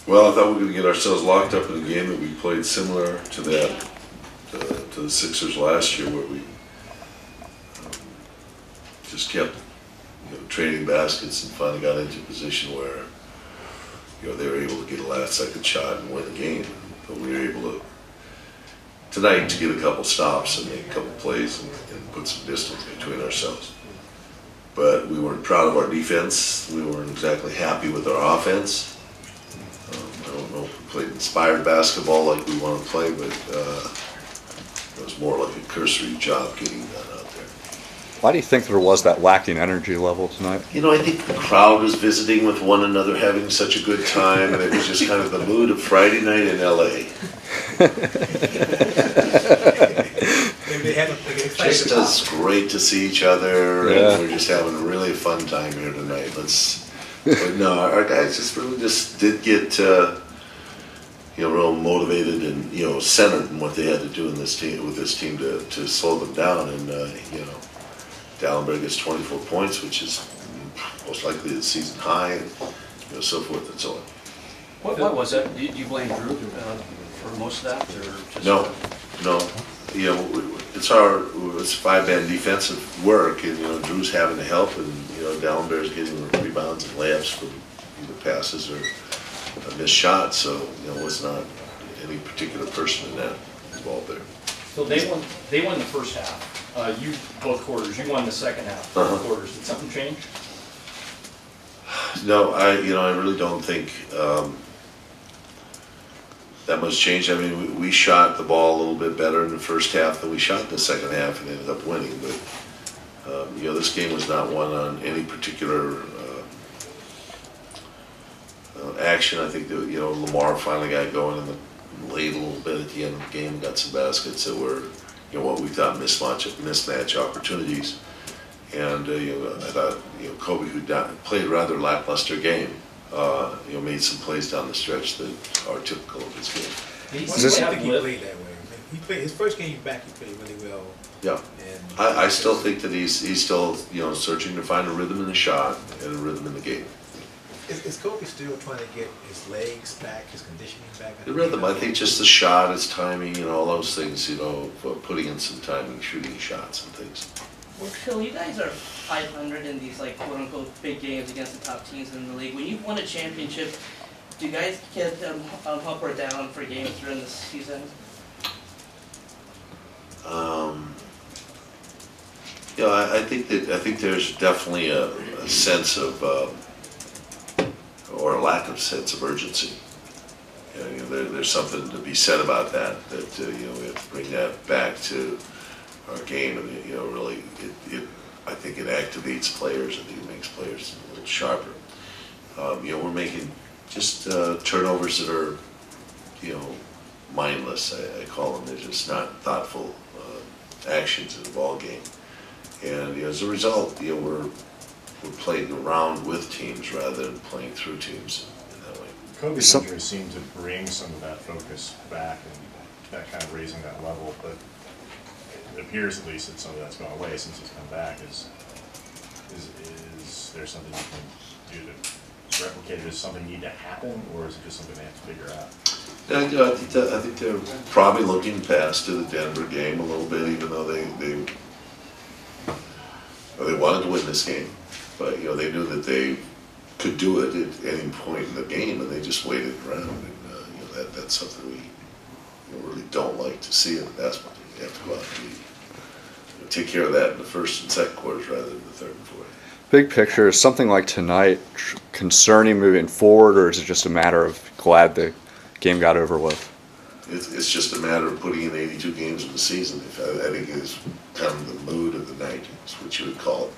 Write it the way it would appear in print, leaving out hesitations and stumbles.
Well, I thought we were going to get ourselves locked up in a game that we played similar to that, to the Sixers last year, where we just kept trading baskets and finally got into a position where they were able to get a last-second shot and win the game. But we were able to tonight to get a couple stops and make a couple plays and put some distance between ourselves. But we weren't proud of our defense. We weren't exactly happy with our offense. I don't know if we played inspired basketball like we want to play, but it was more like a cursory job getting done out there. Why do you think there was that lacking energy level tonight? I think the crowd was visiting with one another, having such a good time, and it was just kind of the mood of Friday night in L.A. Just as great to see each other, and we're just having a really fun time here tonight. But no, our guys just did get real motivated and centered in what they had to do in this team with this team to slow them down. And Dallenberg gets 24 points, which is most likely the season high, and so forth and so on. What was that? Do you blame Drew for most of that, or just No. It's five-man defensive work, and Drew's having to help, and Dallenberg's getting rebounds and layups from either passes or missed shots. So it was not any particular person in that involved there. So they won the first half. You both quarters. You won the second half. Both quarters. Did something change? No, I really don't think that much changed. I mean, we shot the ball a little bit better in the first half than we shot in the second half, and ended up winning. But this game was not won on any particular action. I think that Lamar finally got going in the late a little bit at the end of the game, got some baskets that were what we thought mismatch opportunities. And I thought Kobe, who played a rather lackluster game, made some plays down the stretch that are typical of his game. I think he played that way. His first game back, he played really well. Yeah, I still think that he's still searching to find a rhythm in the shot and a rhythm in the game. Is Kobe still trying to get his legs back, his conditioning back? The rhythm, I think, just the shot, his timing, all those things. Putting in some timing, shooting shots and things. Well, Phil, you guys are 500 in these quote-unquote big games against the top teams in the league. When you've won a championship, do you guys get up or down for games during the season? I think there's definitely a sense of or a lack of sense of urgency. There's something to be said about that. We have to bring that back to our game, and really, I think it activates players. I think it makes players a little sharper. We're making just turnovers that are, mindless. I call them. They're just not thoughtful actions in the ball game. And as a result, we're playing around with teams rather than playing through teams in that way. Kobe's injury seemed to bring some of that focus back and that kind of raising that level, but it appears at least that some of that's gone away since he's come back. Is there something you can do to replicate it? Does something need to happen, or is it just something they have to figure out? I think they're probably looking past to the Denver game a little bit, even though they wanted to win this game. But they knew that they could do it at any point in the game, and they just waited around. And that's something we really don't like to see in the basketball team. You have to go out and take care of that in the first and second quarters rather than the third and fourth. Big picture, is something like tonight concerning moving forward, or is it just a matter of glad the game got over with? It's just a matter of putting in 82 games of the season. I think is kind of the mood of the night, is what you would call it.